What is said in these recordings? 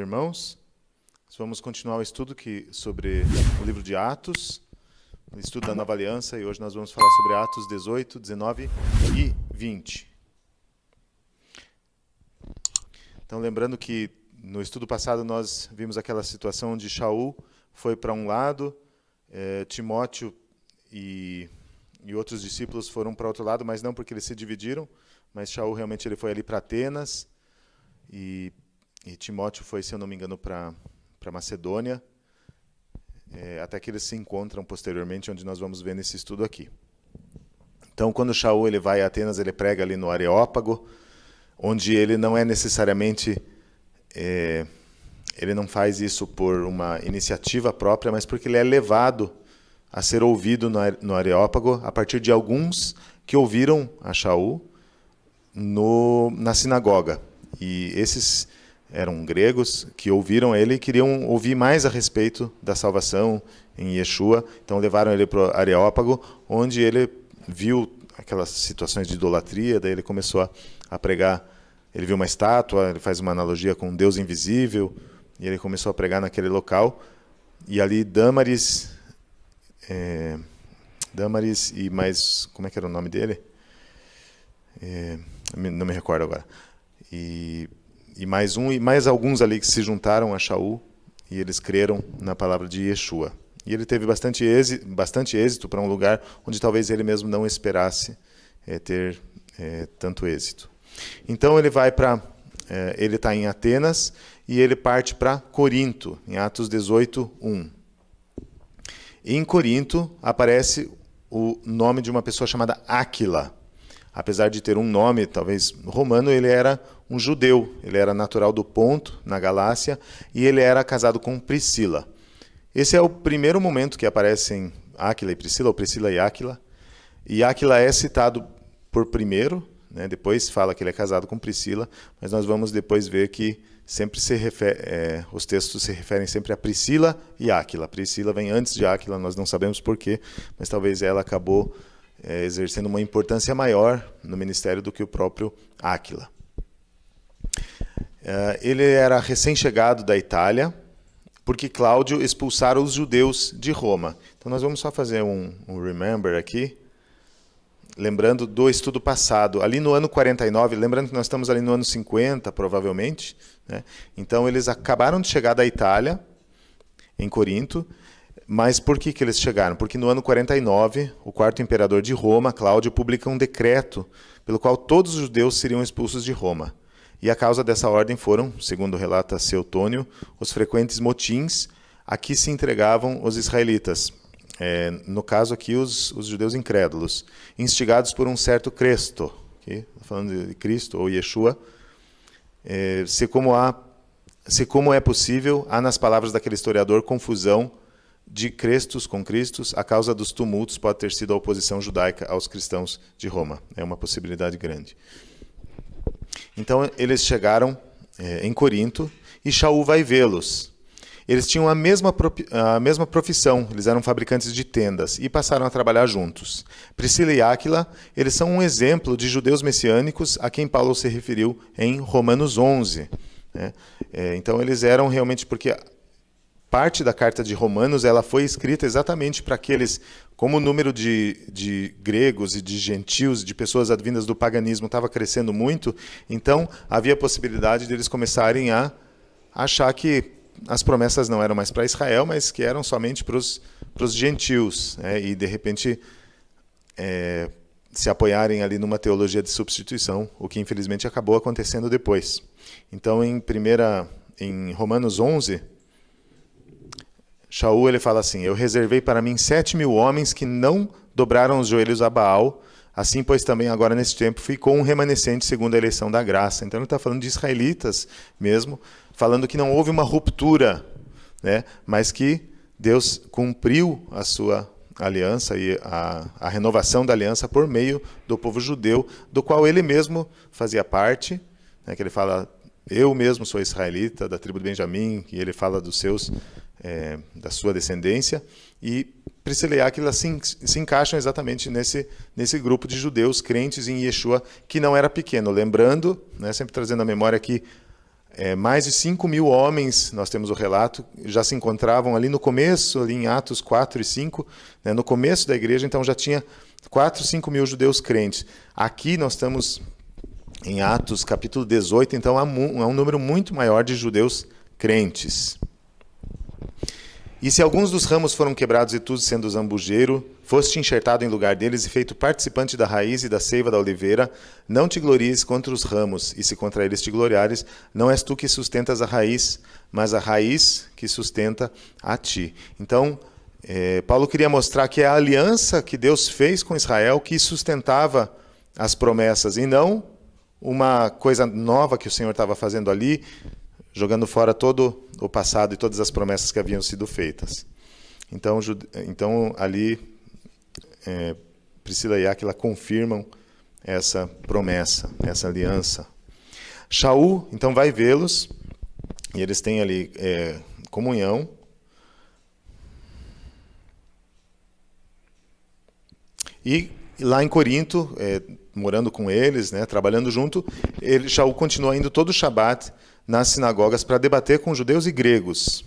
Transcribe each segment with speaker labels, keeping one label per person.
Speaker 1: irmãos. Vamos continuar o estudo sobre o livro de Atos, o estudo da Nova Aliança, e hoje nós vamos falar sobre Atos 18, 19 e 20. Então, lembrando que no estudo passado nós vimos aquela situação onde Shaul foi para um lado, Timóteo e outros discípulos foram para outro lado, mas não porque eles se dividiram, mas Shaul realmente ele foi ali para Atenas, e Timóteo foi, se eu não me engano, para Macedônia, até que eles se encontram posteriormente, onde nós vamos ver nesse estudo aqui. Então, quando Shaul ele vai a Atenas, ele prega ali no Areópago, onde ele não é necessariamente, ele não faz isso por uma iniciativa própria, mas porque ele é levado a ser ouvido no Areópago a partir de alguns que ouviram a Shaul na sinagoga. E esses eram gregos que ouviram ele e queriam ouvir mais a respeito da salvação em Yeshua. Então levaram ele para o Areópago, onde ele viu aquelas situações de idolatria, daí ele começou a pregar. Ele viu uma estátua, ele faz uma analogia com um Deus invisível, e ele começou a pregar naquele local. E ali Dâmaris e mais... Como é que era o nome dele? Não me recordo agora. E mais alguns ali que se juntaram a Shaul, e eles creram na palavra de Yeshua. E ele teve bastante êxito para um lugar onde talvez ele mesmo não esperasse ter tanto êxito. Então ele vai ele está em Atenas e ele parte para Corinto, em Atos 18, 1. Em Corinto aparece o nome de uma pessoa chamada Áquila. Apesar de ter um nome, talvez romano, ele era um judeu. Ele era natural do Ponto, na Galácia, e ele era casado com Priscila. Esse é o primeiro momento que aparecem Áquila e Priscila, ou Priscila e Áquila. E Áquila é citado por primeiro, né? Depois fala que ele é casado com Priscila, mas nós vamos depois ver que sempre os textos se referem sempre a Priscila e Áquila. Priscila vem antes de Áquila, nós não sabemos porquê, mas talvez ela acabou exercendo uma importância maior no ministério do que o próprio Áquila. Ele era recém-chegado da Itália, porque Cláudio expulsara os judeus de Roma. Então nós vamos só fazer um remember aqui, lembrando do estudo passado. Ali no ano 49, lembrando que nós estamos ali no ano 50, provavelmente, né? Então eles acabaram de chegar da Itália, em Corinto. Mas por que eles chegaram? Porque no ano 49, o quarto imperador de Roma, Cláudio, publica um decreto pelo qual todos os judeus seriam expulsos de Roma. E a causa dessa ordem foram, segundo relata Seutônio, os frequentes motins a que se entregavam os israelitas. No caso aqui, os judeus incrédulos, instigados por um certo Cresto, falando de Cristo ou Yeshua, se como é possível, há nas palavras daquele historiador confusão de crestos com cristos, a causa dos tumultos pode ter sido a oposição judaica aos cristãos de Roma. É uma possibilidade grande. Então, eles chegaram em Corinto e Shaul vai vê-los. Eles tinham a mesma profissão, eles eram fabricantes de tendas e passaram a trabalhar juntos. Priscila e Áquila, eles são um exemplo de judeus messiânicos a quem Paulo se referiu em Romanos 11. Né? Então, eles eram realmente porque... Parte da carta de Romanos ela foi escrita exatamente para aqueles, como o número de gregos e de gentios, de pessoas advindas do paganismo estava crescendo muito, então havia a possibilidade de eles começarem a achar que as promessas não eram mais para Israel, mas que eram somente para os gentios, né? E de repente se apoiarem ali numa teologia de substituição, o que infelizmente acabou acontecendo depois. Então em Romanos 11... Shaul ele fala assim: eu reservei para mim 7.000 homens que não dobraram os joelhos a Baal, assim pois também agora nesse tempo ficou um remanescente segundo a eleição da graça. Então ele está falando de israelitas mesmo, falando que não houve uma ruptura, né, mas que Deus cumpriu a sua aliança e a renovação da aliança por meio do povo judeu, do qual ele mesmo fazia parte, né, que ele fala, eu mesmo sou israelita, da tribo de Benjamim, e ele fala dos seus... da sua descendência, e Priscila e Áquila se encaixam exatamente nesse grupo de judeus crentes em Yeshua, que não era pequeno. Lembrando, né, sempre trazendo à memória que mais de 5.000 homens, nós temos o relato, já se encontravam ali no começo, ali em Atos 4 e 5, né, no começo da igreja, então já tinha 4, 5.000 judeus crentes. Aqui nós estamos em Atos capítulo 18, então há um número muito maior de judeus crentes. E se alguns dos ramos foram quebrados e tu, sendo zambujeiro, foste enxertado em lugar deles e feito participante da raiz e da seiva da oliveira, não te glories contra os ramos, e se contra eles te gloriares, não és tu que sustentas a raiz, mas a raiz que sustenta a ti. Então, Paulo queria mostrar que é a aliança que Deus fez com Israel que sustentava as promessas, e não uma coisa nova que o Senhor estava fazendo ali, jogando fora todo o passado e todas as promessas que haviam sido feitas. Então ali, Priscila e Áquila confirmam essa promessa, essa aliança. Shaul, então, vai vê-los, e eles têm ali comunhão. E lá em Corinto, morando com eles, né, trabalhando junto, Shaul continua indo todo o Shabat nas sinagogas para debater com judeus e gregos.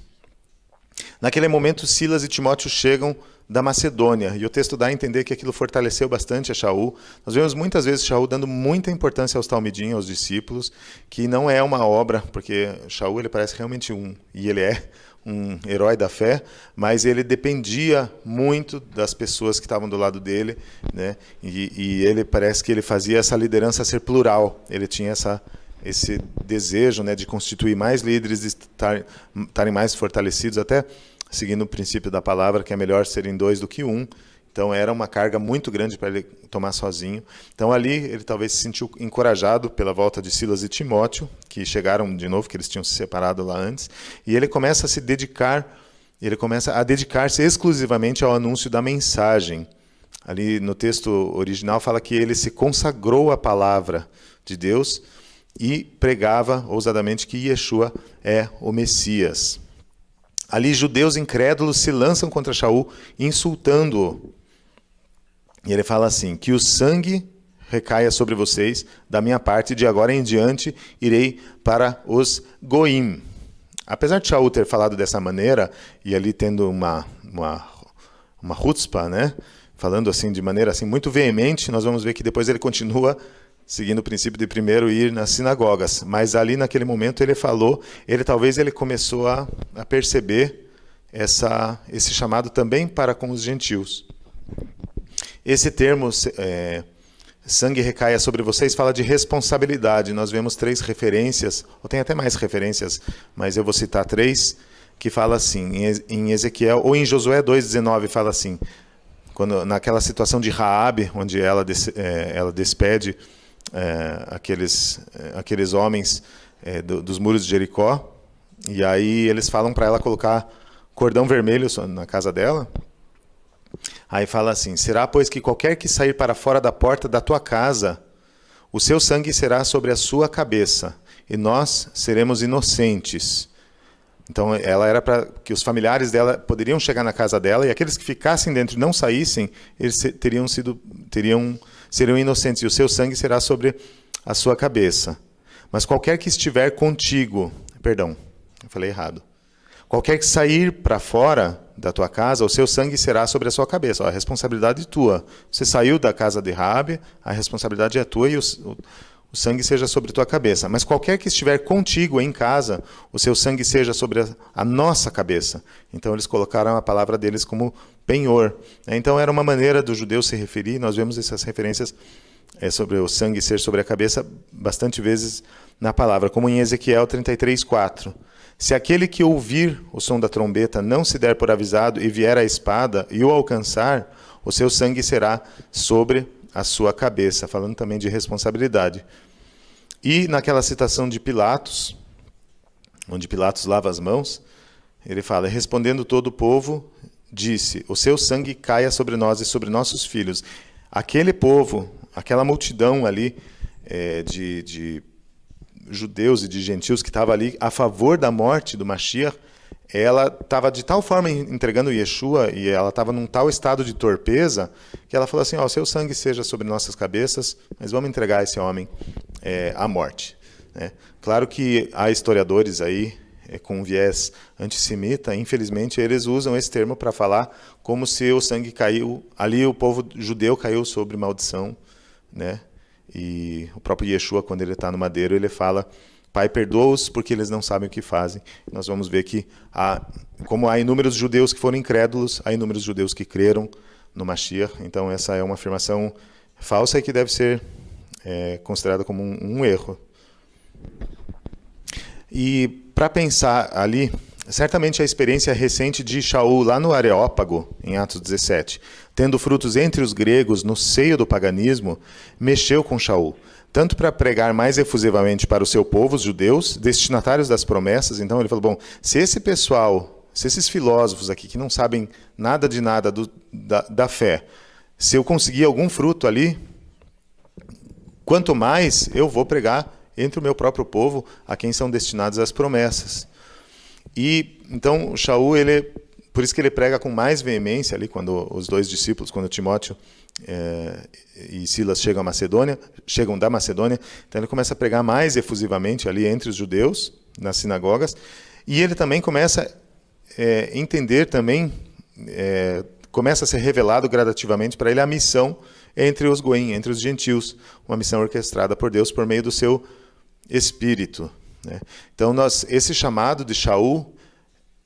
Speaker 1: Naquele momento, Silas e Timóteo chegam da Macedônia, e o texto dá a entender que aquilo fortaleceu bastante a Shaul. Nós vemos muitas vezes Shaul dando muita importância aos talmidim, aos discípulos, que não é uma obra, porque Shaul ele parece realmente e ele é um herói da fé, mas ele dependia muito das pessoas que estavam do lado dele, né? E ele parece que ele fazia essa liderança ser plural, ele tinha esse desejo, né, de constituir mais líderes, de estarem mais fortalecidos, até seguindo o princípio da palavra, que é melhor serem 2 do que 1. Então era uma carga muito grande para ele tomar sozinho. Então ali ele talvez se sentiu encorajado pela volta de Silas e Timóteo, que chegaram de novo, que eles tinham se separado lá antes, e ele começa a dedicar-se exclusivamente ao anúncio da mensagem. Ali no texto original fala que ele se consagrou à palavra de Deus e pregava ousadamente que Yeshua é o Messias. Ali judeus incrédulos se lançam contra Shaul, insultando-o. E ele fala assim, que o sangue recaia sobre vocês, da minha parte, de agora em diante irei para os Goim. Apesar de Shaul ter falado dessa maneira, e ali tendo uma chutzpah, né? Falando assim de maneira assim, muito veemente, nós vamos ver que depois ele continua seguindo o princípio de primeiro ir nas sinagogas. Mas ali naquele momento ele falou, talvez ele começou a perceber esse chamado também para com os gentios. Esse termo, sangue recaia sobre vocês, fala de responsabilidade. Nós vemos 3 referências, ou tem até mais referências, mas eu vou citar 3, que fala assim, em Ezequiel, ou em Josué 2,19, fala assim, naquela situação de Raabe, onde ela despede aqueles homens dos muros de Jericó, e aí eles falam para ela colocar cordão vermelho na casa dela. Aí fala assim, será pois que qualquer que sair para fora da porta da tua casa, o seu sangue será sobre a sua cabeça, e nós seremos inocentes. Então ela era para que os familiares dela poderiam chegar na casa dela, e aqueles que ficassem dentro e não saíssem, eles seriam inocentes, e o seu sangue será sobre a sua cabeça. Mas qualquer que estiver contigo, perdão, eu falei errado. Qualquer que sair para fora da tua casa, o seu sangue será sobre a sua cabeça. A responsabilidade é tua. Você saiu da casa de Raabe, a responsabilidade é tua e o sangue seja sobre a tua cabeça. Mas qualquer que estiver contigo em casa, o seu sangue seja sobre a nossa cabeça. Então eles colocaram a palavra deles como penhor. Então era uma maneira do judeu se referir, nós vemos essas referências sobre o sangue ser sobre a cabeça bastante vezes na palavra, como em Ezequiel 33:4. Se aquele que ouvir o som da trombeta não se der por avisado e vier a espada e o alcançar, o seu sangue será sobre a sua cabeça, falando também de responsabilidade. E naquela citação de Pilatos, onde Pilatos lava as mãos, ele fala, respondendo todo o povo, disse, o seu sangue caia sobre nós e sobre nossos filhos. Aquele povo, aquela multidão ali de judeus e de gentios que estava ali a favor da morte do Mashiach, ela estava de tal forma entregando Yeshua e ela estava num tal estado de torpeza que ela falou assim, seu sangue seja sobre nossas cabeças, mas vamos entregar esse homem à morte. né? Claro que há historiadores aí com viés antissemita, infelizmente eles usam esse termo para falar como se o sangue caiu, ali o povo judeu caiu sobre maldição, né? E o próprio Yeshua, quando ele está no madeiro, ele fala: Pai, perdoa-os porque eles não sabem o que fazem. Nós vamos ver que, como há inúmeros judeus que foram incrédulos, há inúmeros judeus que creram no Mashiach. Então essa é uma afirmação falsa e que deve ser considerada como um erro. E para pensar ali, certamente a experiência recente de Shaul lá no Areópago, em Atos 17, tendo frutos entre os gregos no seio do paganismo, mexeu com Shaul, tanto para pregar mais efusivamente para o seu povo, os judeus, destinatários das promessas. Então ele falou, bom, se esse pessoal, se esses filósofos aqui que não sabem nada de nada da fé, se eu conseguir algum fruto ali, quanto mais eu vou pregar entre o meu próprio povo, a quem são destinadas as promessas. E então Shaul, por isso que ele prega com mais veemência ali, quando os dois discípulos, quando Timóteo e Silas chegam da Macedônia, então ele começa a pregar mais efusivamente ali entre os judeus, nas sinagogas, e ele também começa a entender também, começa a ser revelado gradativamente para ele a missão entre os goim, entre os gentios, uma missão orquestrada por Deus por meio do seu Espírito, né? Então esse chamado de Shaul,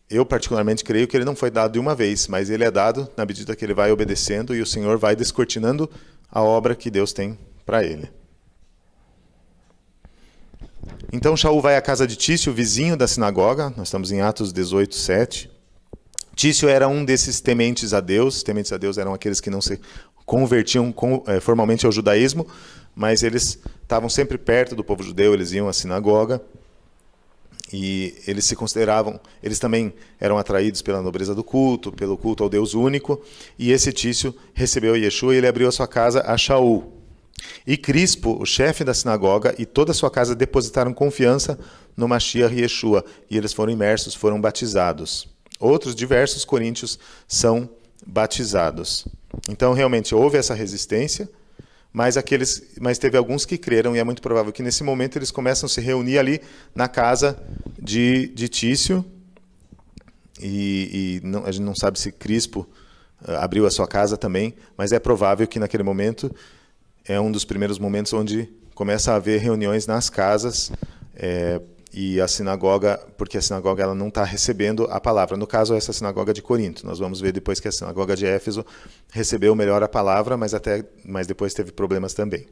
Speaker 1: eu particularmente creio que ele não foi dado de uma vez, mas ele é dado na medida que ele vai obedecendo e o Senhor vai descortinando a obra que Deus tem para ele. Então Shaul vai à casa de Tício, vizinho da sinagoga. Nós estamos em Atos 18, 7. Tício era um desses tementes a Deus. Tementes a Deus eram aqueles que não se convertiam formalmente ao judaísmo, mas eles estavam sempre perto do povo judeu, eles iam à sinagoga. E eles se consideravam, eles também eram atraídos pela nobreza do culto, pelo culto ao Deus único. E esse Tício recebeu Yeshua e ele abriu a sua casa a Shaul. E Crispo, o chefe da sinagoga, e toda a sua casa depositaram confiança no Mashiach Yeshua. E eles foram imersos, foram batizados. Outros diversos coríntios são batizados. Então, realmente, houve essa resistência, mas teve alguns que creram, e é muito provável que nesse momento eles começam a se reunir ali na casa de Tício, a gente não sabe se Crispo abriu a sua casa também, mas é provável que naquele momento é um dos primeiros momentos onde começa a haver reuniões nas casas, e a sinagoga, porque a sinagoga ela não está recebendo a palavra. No caso, essa sinagoga de Corinto. Nós vamos ver depois que a sinagoga de Éfeso recebeu melhor a palavra, mas depois teve problemas também.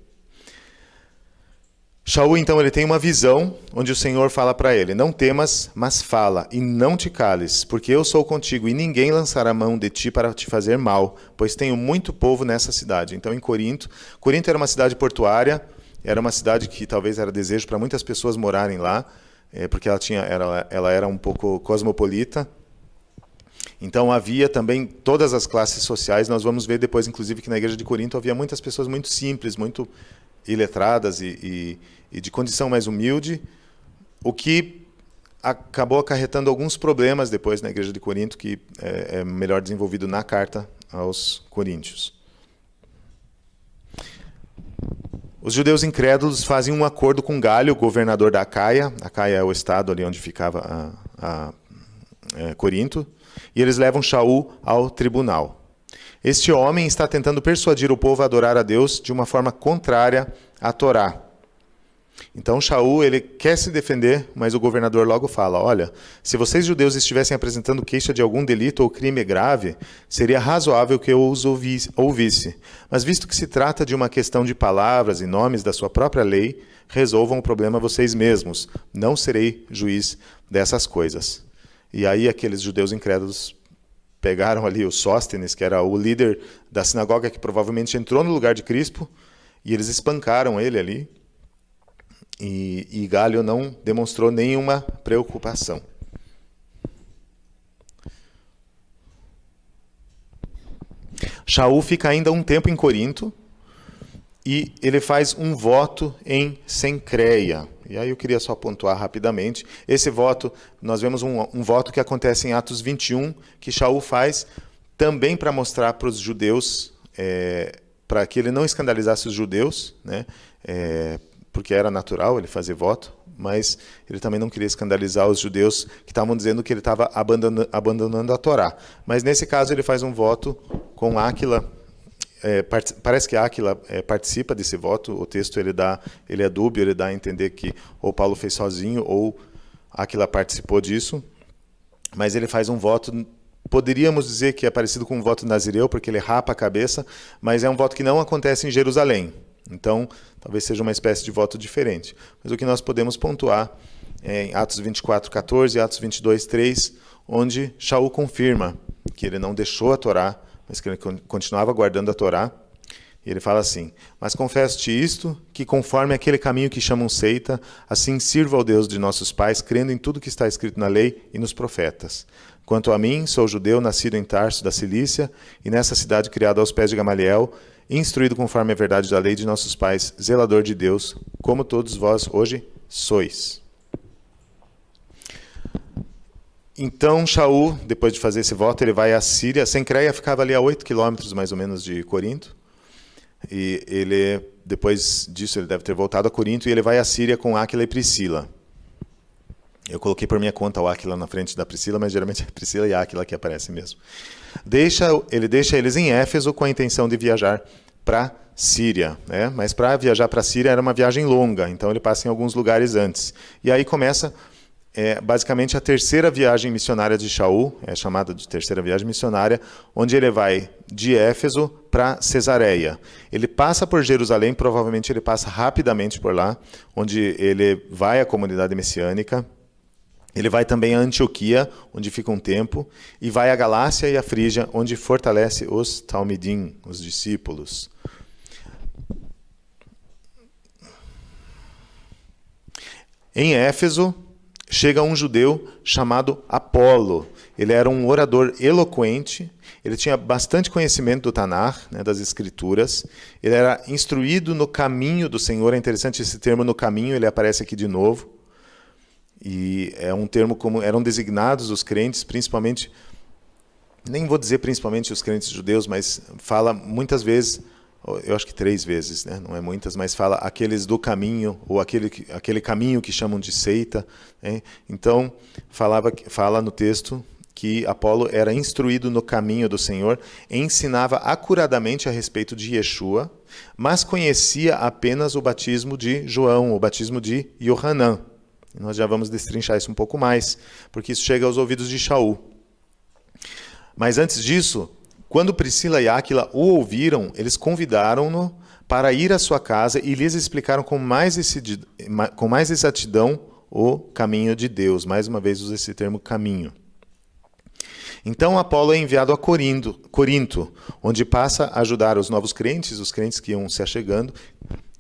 Speaker 1: Shaul, então, ele tem uma visão onde o Senhor fala para ele: não temas, mas fala, e não te cales, porque eu sou contigo, e ninguém lançará mão de ti para te fazer mal, pois tenho muito povo nessa cidade. Então, em Corinto era uma cidade portuária, era uma cidade que talvez era desejo para muitas pessoas morarem lá, porque ela era um pouco cosmopolita. Então havia também todas as classes sociais. Nós vamos ver depois, inclusive, que na igreja de Corinto havia muitas pessoas muito simples, muito iletradas e de condição mais humilde, o que acabou acarretando alguns problemas depois na igreja de Corinto, que é melhor desenvolvido na carta aos Coríntios. Os judeus incrédulos fazem um acordo com Galho, governador da Acaia. Acaia é o estado ali onde ficava Corinto. E eles levam Shaul ao tribunal. Este homem está tentando persuadir o povo a adorar a Deus de uma forma contrária à Torá. Então Shaul, ele quer se defender, mas o governador logo fala: olha, se vocês judeus estivessem apresentando queixa de algum delito ou crime grave, seria razoável que eu os ouvisse. Mas visto que se trata de uma questão de palavras e nomes da sua própria lei, resolvam o problema vocês mesmos. Não serei juiz dessas coisas. E aí aqueles judeus incrédulos pegaram ali o Sóstenes, que era o líder da sinagoga, que provavelmente entrou no lugar de Crispo, e eles espancaram ele ali. E Galho não demonstrou nenhuma preocupação. Shaul fica ainda um tempo em Corinto e ele faz um voto em Cencreia. E aí eu queria só pontuar rapidamente. Esse voto, nós vemos um voto que acontece em Atos 21, que Shaul faz também para mostrar para os judeus, para que ele não escandalizasse os judeus, né? porque era natural ele fazer voto, mas ele também não queria escandalizar os judeus que estavam dizendo que ele estava abandonando a Torá. Mas nesse caso ele faz um voto com Áquila. Parece que Áquila participa desse voto. O texto ele é dúbio, ele dá a entender que ou Paulo fez sozinho ou Áquila participou disso. Mas ele faz um voto, poderíamos dizer que é parecido com um voto nazireu, porque ele rapa a cabeça, mas é um voto que não acontece em Jerusalém. Então, talvez seja uma espécie de voto diferente. Mas o que nós podemos pontuar é em Atos 24:14 e Atos 22:3, onde Shaul confirma que ele não deixou a Torá, mas que ele continuava guardando a Torá. E ele fala assim: mas confesso-te isto, que conforme aquele caminho que chamam seita, assim sirvo ao Deus de nossos pais, crendo em tudo que está escrito na lei e nos profetas. Quanto a mim, sou judeu, nascido em Tarso da Cilícia, e nessa cidade criado aos pés de Gamaliel, instruído conforme a verdade da lei de nossos pais, zelador de Deus, como todos vós hoje sois. Então, Shaul, depois de fazer esse voto, ele vai à Síria. Cencreia ficava ali a 8 quilômetros, mais ou menos, de Corinto. E ele, depois disso, ele deve ter voltado a Corinto, e ele vai à Síria com Áquila e Priscila. Eu coloquei por minha conta o Áquila na frente da Priscila, mas geralmente é Priscila e Áquila que aparecem mesmo. Ele deixa eles em Éfeso com a intenção de viajar para Síria, né? Mas para viajar para Síria era uma viagem longa, então ele passa em alguns lugares antes. E aí começa basicamente a terceira viagem missionária de Shaul, é chamada de terceira viagem missionária, onde ele vai de Éfeso para Cesareia. Ele passa por Jerusalém, provavelmente ele passa rapidamente por lá, onde ele vai à comunidade messiânica. Ele vai também a Antioquia, onde fica um tempo, e vai à Galácia e à Frígia, onde fortalece os Talmidim, os discípulos. Em Éfeso, chega um judeu chamado Apolo. Ele era um orador eloquente, ele tinha bastante conhecimento do Tanar, né, das Escrituras, ele era instruído no caminho do Senhor. É interessante esse termo, no caminho, ele aparece aqui de novo. E é um termo como eram designados os crentes, principalmente, nem vou dizer principalmente os crentes judeus, mas fala muitas vezes, eu acho que 3 vezes, né? Não é muitas, mas fala aqueles do caminho, ou aquele caminho que chamam de seita. Né? Então, fala no texto que Apolo era instruído no caminho do Senhor, ensinava acuradamente a respeito de Yeshua, mas conhecia apenas o batismo de João, o batismo de Yohanan. Nós já vamos destrinchar isso um pouco mais, porque isso chega aos ouvidos de Shaul. Mas antes disso, quando Priscila e Áquila o ouviram, eles convidaram-no para ir à sua casa e lhes explicaram com mais exatidão o caminho de Deus. Mais uma vez usa esse termo caminho. Então Apolo é enviado a Corinto, onde passa a ajudar os novos crentes, os crentes que iam se achegando,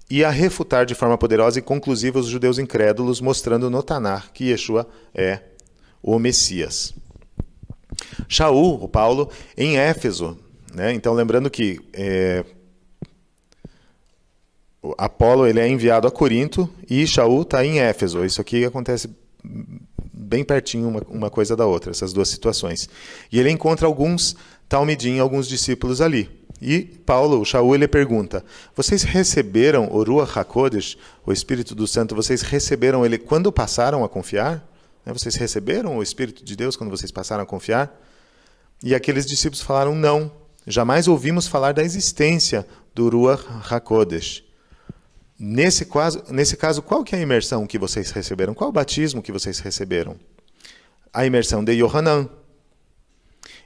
Speaker 1: e a refutar de forma poderosa e conclusiva os judeus incrédulos, mostrando no Tanar que Yeshua é o Messias. Shaul, o Paulo, em Éfeso, né? Então lembrando que Apolo ele é enviado a Corinto e Shaul está em Éfeso. Isso aqui acontece bem pertinho uma coisa da outra, essas duas situações. E ele encontra alguns Talmidim, alguns discípulos ali. E Paulo, o Shaul, ele pergunta: vocês receberam o Ruach HaKodesh, o Espírito do Santo, vocês receberam ele quando passaram a confiar? Vocês receberam o Espírito de Deus quando vocês passaram a confiar? E aqueles discípulos falaram: não, jamais ouvimos falar da existência do Ruach HaKodesh. Nesse caso, qual que é a imersão que vocês receberam? Qual o batismo que vocês receberam? A imersão de Yohanan.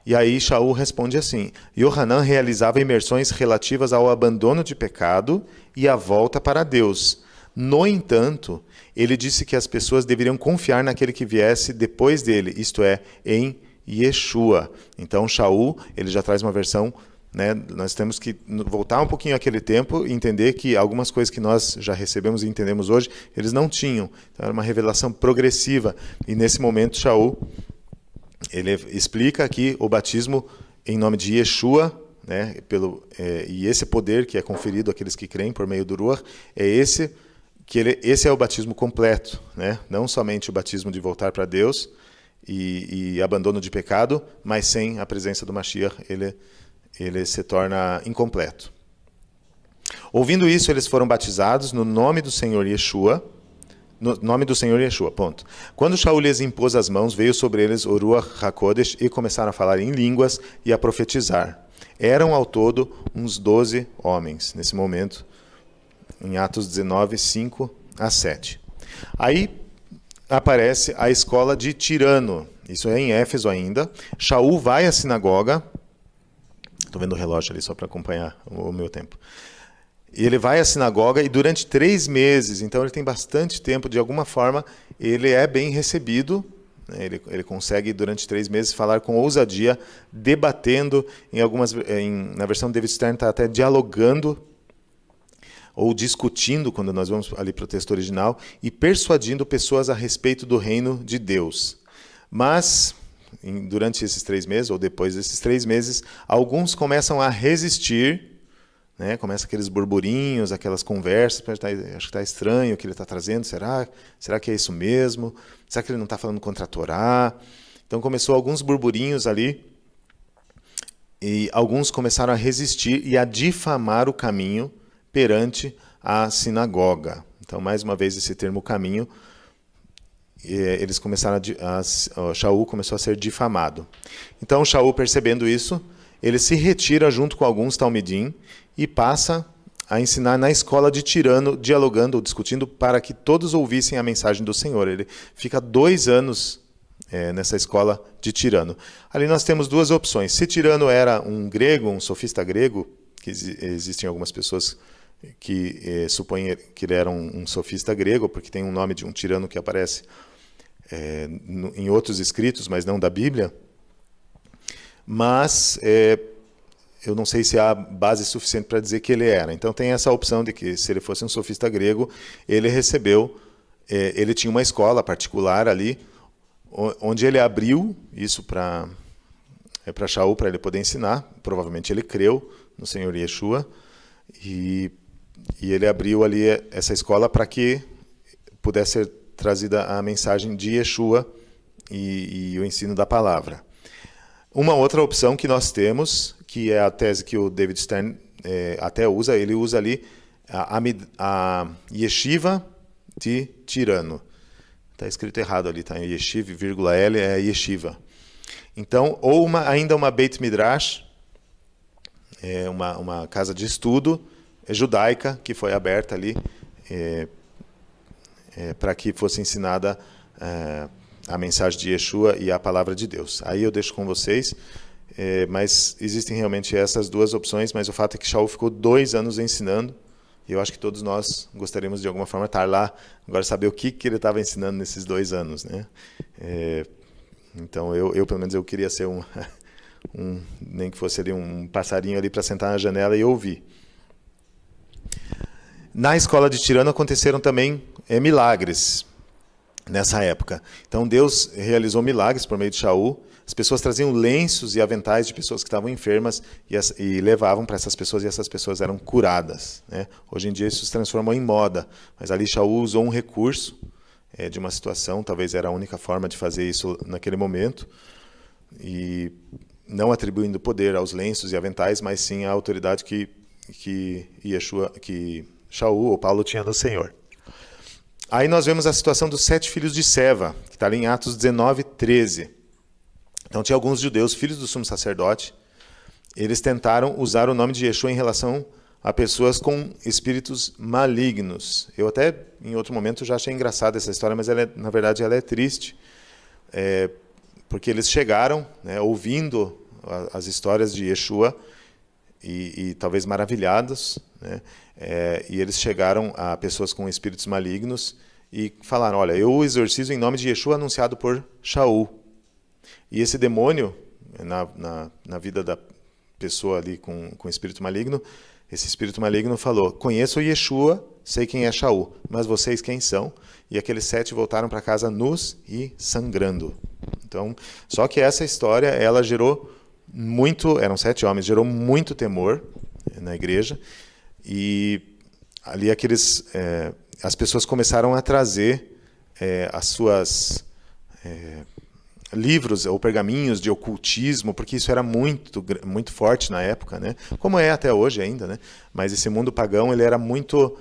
Speaker 1: E aí Shaul responde assim: Yohanan realizava imersões relativas ao abandono de pecado e à volta para Deus. No entanto, ele disse que as pessoas deveriam confiar naquele que viesse depois dele, isto é, em Yeshua. Então Shaul, ele já traz uma versão, né, nós temos que voltar um pouquinho àquele tempo e entender que algumas coisas que nós já recebemos e entendemos hoje, eles não tinham. Então era uma revelação progressiva. E nesse momento Shaul, ele explica aqui o batismo em nome de Yeshua, né, e esse poder que é conferido àqueles que creem por meio do Ruach, esse é o batismo completo, né? Não somente o batismo de voltar para Deus e abandono de pecado, mas sem a presença do Mashiach, ele se torna incompleto. Ouvindo isso, eles foram batizados no nome do Senhor Yeshua, ponto. Quando Shaul lhes impôs as mãos, veio sobre eles o Ruach HaKodesh e começaram a falar em línguas e a profetizar. Eram ao todo uns 12 homens, nesse momento, em Atos 19, 5 a 7. Aí aparece a escola de Tirano, isso é em Éfeso ainda. Shaul vai à sinagoga, estou vendo o relógio ali só para acompanhar o meu tempo. E ele vai à sinagoga e durante 3 meses, então ele tem bastante tempo, de alguma forma, ele é bem recebido, né? Ele consegue durante 3 meses falar com ousadia, debatendo, na versão David Stern está até dialogando, ou discutindo, quando nós vamos ali para o texto original, e persuadindo pessoas a respeito do reino de Deus. Mas, durante esses 3 meses, ou depois desses 3 meses, alguns começam a resistir, né? Começa aqueles burburinhos, aquelas conversas, acho que está estranho o que ele está trazendo, será que é isso mesmo? Será que ele não está falando contra a Torá? Então começou alguns burburinhos ali, e alguns começaram a resistir e a difamar o caminho perante a sinagoga. Então, mais uma vez, esse termo caminho, eles começaram Shaul começou a ser difamado. Então, Shaul, percebendo isso, ele se retira junto com alguns talmidim e passa a ensinar na escola de Tirano, dialogando ou discutindo para que todos ouvissem a mensagem do Senhor. Ele fica 2 anos nessa escola de Tirano. Ali nós temos 2 opções. Se Tirano era um grego, um sofista grego, que existem algumas pessoas que supõem que ele era um sofista grego, porque tem um nome de um tirano que aparece em outros escritos, mas não da Bíblia. Mas eu não sei se há base suficiente para dizer que ele era. Então tem essa opção de que, se ele fosse um sofista grego, ele recebeu, ele tinha uma escola particular ali, onde ele abriu isso para Shaul, para ele poder ensinar. Provavelmente ele creu no Senhor Yeshua, e ele abriu ali essa escola para que pudesse ser trazida a mensagem de Yeshua e o ensino da palavra. Uma outra opção que nós temos, que é a tese que o David Stern até usa, ele usa ali a Yeshiva de Tirano. Está escrito errado ali, tá? Yeshiva, vírgula L é Yeshiva. Então, ou ainda uma Beit Midrash, uma casa de estudo judaica que foi aberta ali para que fosse ensinada a mensagem de Yeshua e a palavra de Deus. Aí eu deixo com vocês, mas existem realmente essas 2 opções, mas o fato é que Shaul ficou 2 anos ensinando, e eu acho que todos nós gostaríamos de alguma forma estar lá, agora saber o que ele estava ensinando nesses 2 anos, né? Então eu pelo menos eu queria ser nem que fosse ali um passarinho ali para sentar na janela e ouvir. Na escola de Tirano aconteceram também milagres nessa época. Então Deus realizou milagres por meio de Shaul. As pessoas traziam lenços e aventais de pessoas que estavam enfermas e levavam para essas pessoas, e essas pessoas eram curadas, né? Hoje em dia isso se transformou em moda, mas ali Shaul usou um recurso de uma situação, talvez era a única forma de fazer isso naquele momento, e não atribuindo poder aos lenços e aventais, mas sim à autoridade que Shaul ou Paulo tinha no Senhor. Aí nós vemos a situação dos 7 filhos de Seva, que está ali em Atos 19, 13. Então tinha alguns judeus, filhos do sumo sacerdote, eles tentaram usar o nome de Yeshua em relação a pessoas com espíritos malignos. Eu até, em outro momento, já achei engraçada essa história, mas na verdade ela é triste, porque eles chegaram, né, ouvindo as histórias de Yeshua, e talvez maravilhados, né? E eles chegaram a pessoas com espíritos malignos e falaram: olha, eu exorcizo em nome de Yeshua anunciado por Shaul. E esse demônio, na vida da pessoa ali com espírito maligno, esse espírito maligno falou: conheço Yeshua, sei quem é Shaul, mas vocês quem são? E aqueles 7 voltaram para casa nus e sangrando. Então, só que essa história, ela gerou eram 7 homens, gerou muito temor na igreja, e ali as pessoas começaram a trazer as livros ou pergaminhos de ocultismo, porque isso era muito forte na época, né? Como é até hoje ainda, né? Mas esse mundo pagão ele era muito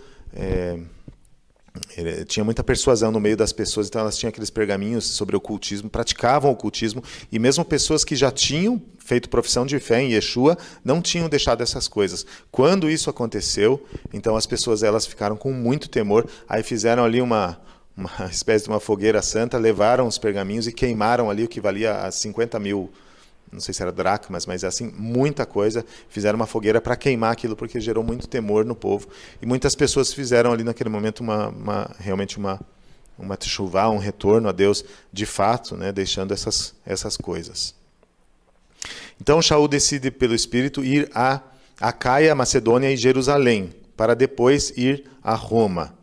Speaker 1: ele tinha muita persuasão no meio das pessoas, então elas tinham aqueles pergaminhos sobre ocultismo, praticavam ocultismo, e mesmo pessoas que já tinham feito profissão de fé em Yeshua não tinham deixado essas coisas. Quando isso aconteceu, então as pessoas elas ficaram com muito temor, aí fizeram ali uma espécie de uma fogueira santa, levaram os pergaminhos e queimaram ali o que valia a 50 mil, não sei se era dracmas, mas assim, muita coisa. Fizeram uma fogueira para queimar aquilo, porque gerou muito temor no povo. E muitas pessoas fizeram ali naquele momento realmente uma teshuvá, um retorno a Deus de fato, né, deixando essas coisas. Então Shaul decide pelo Espírito ir a Acaia, Macedônia e Jerusalém, para depois ir a Roma.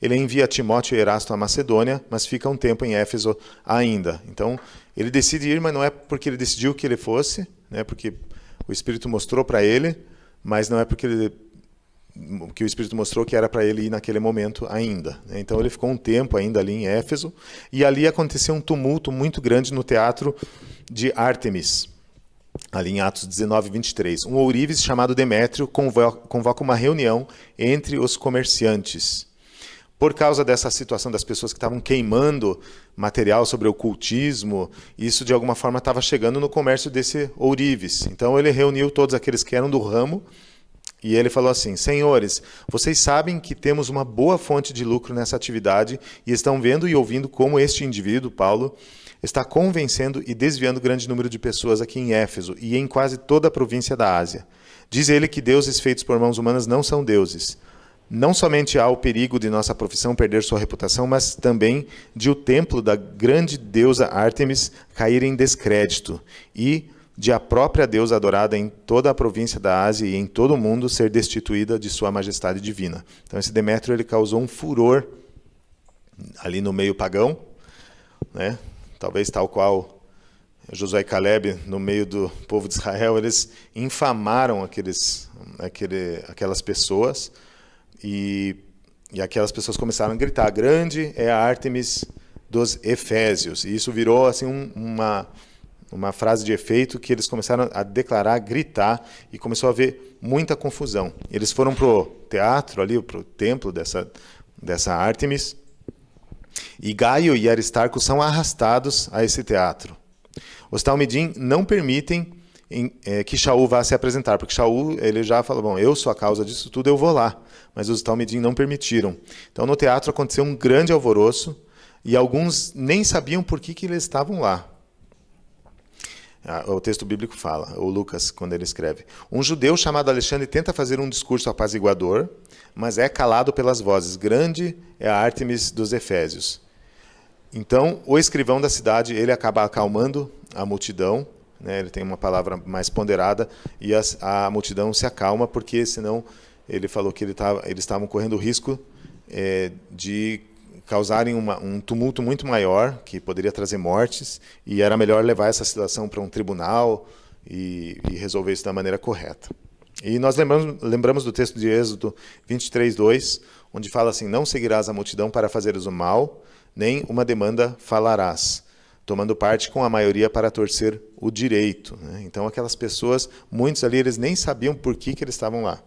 Speaker 1: Ele envia Timóteo e Erasto à Macedônia, mas fica um tempo em Éfeso ainda. Então, ele decide ir, mas não é porque ele decidiu que ele fosse, né, porque o Espírito mostrou para ele, mas não é porque que o Espírito mostrou que era para ele ir naquele momento ainda. Né? Então, ele ficou um tempo ainda ali em Éfeso, e ali aconteceu um tumulto muito grande no teatro de Ártemis, ali em Atos 19, 23. Um ourives chamado Demétrio convoca uma reunião entre os comerciantes. Por causa dessa situação das pessoas que estavam queimando material sobre ocultismo, isso de alguma forma estava chegando no comércio desse ourives. Então ele reuniu todos aqueles que eram do ramo e ele falou assim: senhores, vocês sabem que temos uma boa fonte de lucro nessa atividade e estão vendo e ouvindo como este indivíduo, Paulo, está convencendo e desviando grande número de pessoas aqui em Éfeso e em quase toda a província da Ásia. Diz ele que deuses feitos por mãos humanas não são deuses. Não somente há o perigo de nossa profissão perder sua reputação, mas também de o templo da grande deusa Ártemis cair em descrédito e de a própria deusa adorada em toda a província da Ásia e em todo o mundo ser destituída de sua majestade divina. Então esse Demétrio ele causou um furor ali no meio pagão, né? Talvez tal qual Josué e Caleb no meio do povo de Israel, eles infamaram aquelas pessoas. E aquelas pessoas começaram a gritar: grande é a Ártemis dos Efésios. E isso virou assim uma frase de efeito que eles começaram a declarar, a gritar, e começou a haver muita confusão. Eles foram para o teatro, ali para o templo dessa Ártemis, e Gaio e Aristarco são arrastados a esse teatro. Os Talmidim não permitem que Shaul vá se apresentar, porque Shaul ele já falou: bom, eu sou a causa disso tudo, eu vou lá. Mas os Talmidim não permitiram. Então no teatro aconteceu um grande alvoroço e alguns nem sabiam por que eles estavam lá. O texto bíblico fala, o Lucas, quando ele escreve: um judeu chamado Alexandre tenta fazer um discurso apaziguador, mas é calado pelas vozes: grande é a Ártemis dos Efésios. Então o escrivão da cidade ele acaba acalmando a multidão, né? Ele tem uma palavra mais ponderada e a multidão se acalma, porque senão ele falou que eles estavam correndo o risco de causarem um tumulto muito maior, que poderia trazer mortes, e era melhor levar essa situação para um tribunal e resolver isso da maneira correta. E nós lembramos do texto de Êxodo 23, 2, onde fala assim: não seguirás a multidão para fazeres o mal, nem uma demanda falarás, tomando parte com a maioria para torcer o direito. Né? Então aquelas pessoas, muitos ali, eles nem sabiam por que eles estavam lá.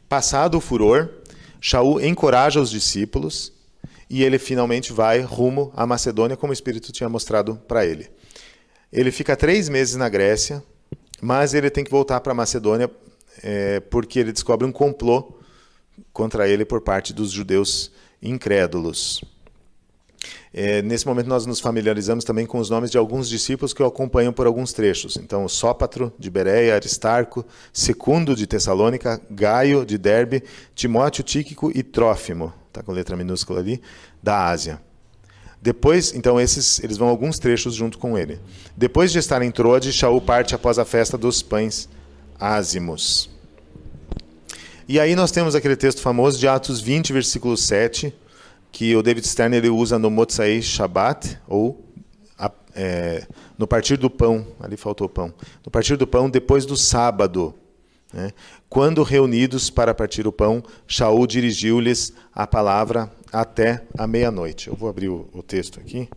Speaker 1: Passado o furor, Shaul encoraja os discípulos e ele finalmente vai rumo à Macedônia, como o Espírito tinha mostrado para ele. Ele fica 3 meses na Grécia, mas ele tem que voltar para a Macedônia porque ele descobre um complô contra ele por parte dos judeus incrédulos. Nesse momento nós nos familiarizamos também com os nomes de alguns discípulos que o acompanham por alguns trechos. Então, Sópatro, de Bereia, Aristarco, Secundo, de Tessalônica, Gaio, de Derbe, Timóteo, Tíquico e Trófimo, está com letra minúscula ali, da Ásia. Depois, então, eles vão alguns trechos junto com ele. Depois de estar em Troade, Shaul parte após a festa dos pães ázimos. E aí nós temos aquele texto famoso de Atos 20, versículo 7, que o David Stern ele usa no Motzai Shabbat, ou no partir do pão, ali faltou pão, no partir do pão depois do sábado. né? Quando reunidos para partir o pão, Shaul dirigiu-lhes a palavra até a meia-noite. Eu vou abrir o texto aqui.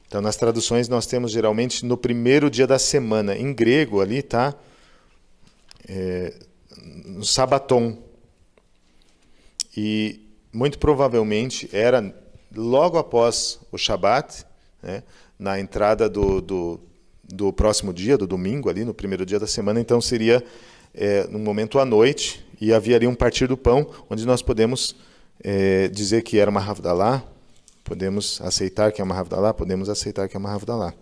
Speaker 1: Então, nas traduções, nós temos geralmente no primeiro dia da semana. Em grego, ali está no sabaton. E, muito provavelmente, era logo após o Shabat, né, na entrada do próximo dia, do domingo, ali no primeiro dia da semana. Então, seria no momento à noite, e havia ali um partir do pão, onde nós podemos dizer que era uma Havdalah. Podemos aceitar que é uma Havdalah? Podemos aceitar que é uma Havdalah.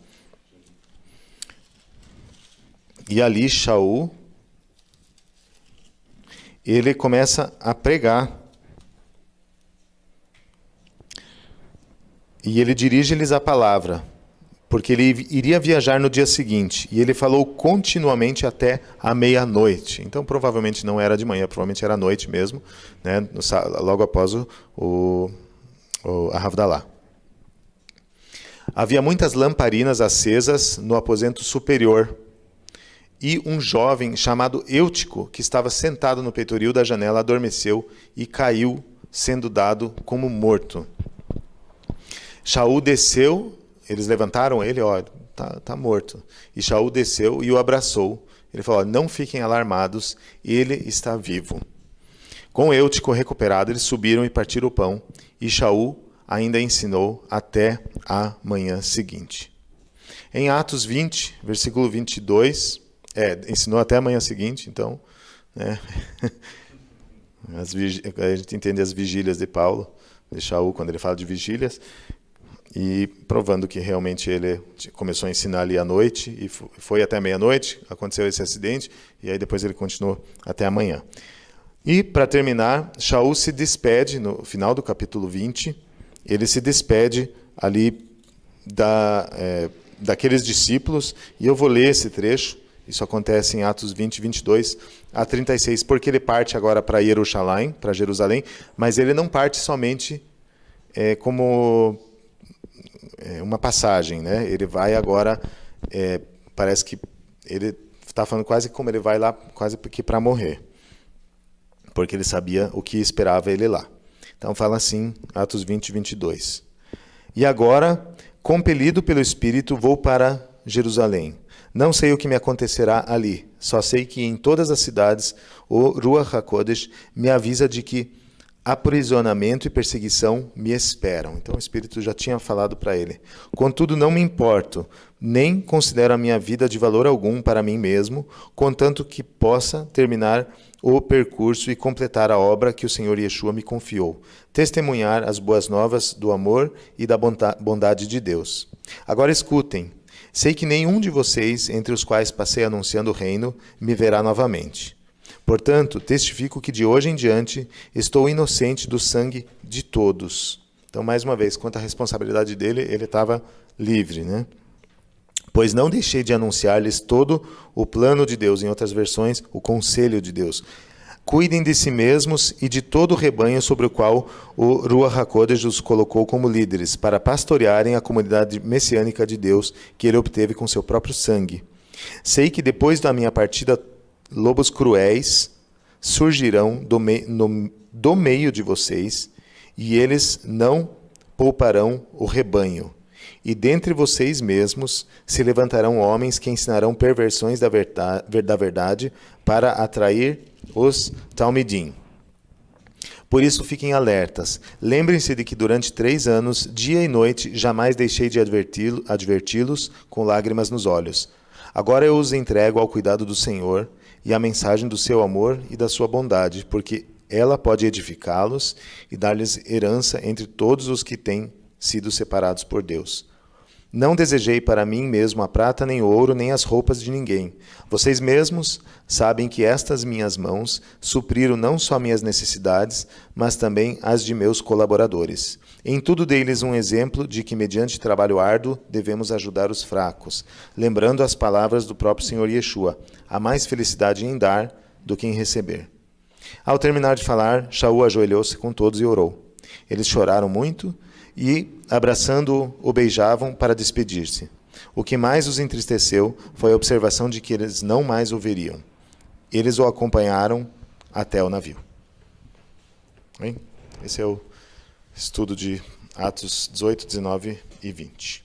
Speaker 1: E ali Shaul, ele começa a pregar. E ele dirige-lhes a palavra, porque ele iria viajar no dia seguinte. E ele falou continuamente até a meia-noite. Então, provavelmente não era de manhã, provavelmente era à noite mesmo, né, logo após a Havdalah. Havia muitas lamparinas acesas no aposento superior, e um jovem chamado Eutico, que estava sentado no peitoril da janela, adormeceu e caiu, sendo dado como morto. Shaul desceu, eles levantaram ele, tá morto. E Shaul desceu e o abraçou. Ele falou, não fiquem alarmados, ele está vivo. Com Eutico recuperado, eles subiram e partiram o pão, e Shaul ainda ensinou até a manhã seguinte. Em Atos 20, versículo 22, ensinou até a manhã seguinte, então, né, a gente entende as vigílias de Paulo, de Shaul, quando ele fala de vigílias, e provando que realmente ele começou a ensinar ali à noite, e foi até meia-noite, aconteceu esse acidente, e aí depois ele continuou até amanhã. E, para terminar, Shaul se despede, no final do capítulo 20, ele se despede ali daqueles discípulos, e eu vou ler esse trecho, isso acontece em Atos 20, 22 a 36, porque ele parte agora para Jerusalém, mas ele não parte somente como uma passagem, né? Ele vai agora, parece que ele está falando quase como ele vai lá, quase que para morrer, porque ele sabia o que esperava ele lá. Então fala assim, Atos 20, 22. E agora, compelido pelo Espírito, vou para Jerusalém. Não sei o que me acontecerá ali, só sei que em todas as cidades o Ruach HaKodesh me avisa de que aprisionamento e perseguição me esperam. Então o Espírito já tinha falado para ele. Contudo, não me importo, nem considero a minha vida de valor algum para mim mesmo, contanto que possa terminar o percurso e completar a obra que o Senhor Yeshua me confiou, testemunhar as boas novas do amor e da bondade de Deus. Agora escutem, sei que nenhum de vocês, entre os quais passei anunciando o reino, me verá novamente. Portanto, testifico que de hoje em diante estou inocente do sangue de todos. Então, mais uma vez, quanto à responsabilidade dele, ele estava livre, né? Pois não deixei de anunciar-lhes todo o plano de Deus, em outras versões, o conselho de Deus. Cuidem de si mesmos e de todo o rebanho sobre o qual o Ruach HaKodesh os colocou como líderes, para pastorearem a comunidade messiânica de Deus que ele obteve com seu próprio sangue. Sei que depois da minha partida, lobos cruéis surgirão do meio de vocês, e eles não pouparão o rebanho. E dentre vocês mesmos se levantarão homens que ensinarão perversões da verdade para atrair os Talmidim. Por isso fiquem alertas. Lembrem-se de que durante 3 anos, dia e noite, jamais deixei de adverti-los com lágrimas nos olhos. Agora eu os entrego ao cuidado do Senhor e à mensagem do seu amor e da sua bondade, porque ela pode edificá-los e dar-lhes herança entre todos os que têm sido separados por Deus. Não desejei para mim mesmo a prata, nem o ouro, nem as roupas de ninguém. Vocês mesmos sabem que estas minhas mãos supriram não só minhas necessidades, mas também as de meus colaboradores. Em tudo dei-lhes um exemplo de que, mediante trabalho árduo, devemos ajudar os fracos, lembrando as palavras do próprio Senhor Yeshua: há mais felicidade em dar do que em receber. Ao terminar de falar, Shaul ajoelhou-se com todos e orou. Eles choraram muito e, abraçando-o, o beijavam para despedir-se. O que mais os entristeceu foi a observação de que eles não mais o veriam. Eles o acompanharam até o navio. Bem, esse é o estudo de Atos 18, 19 e 20.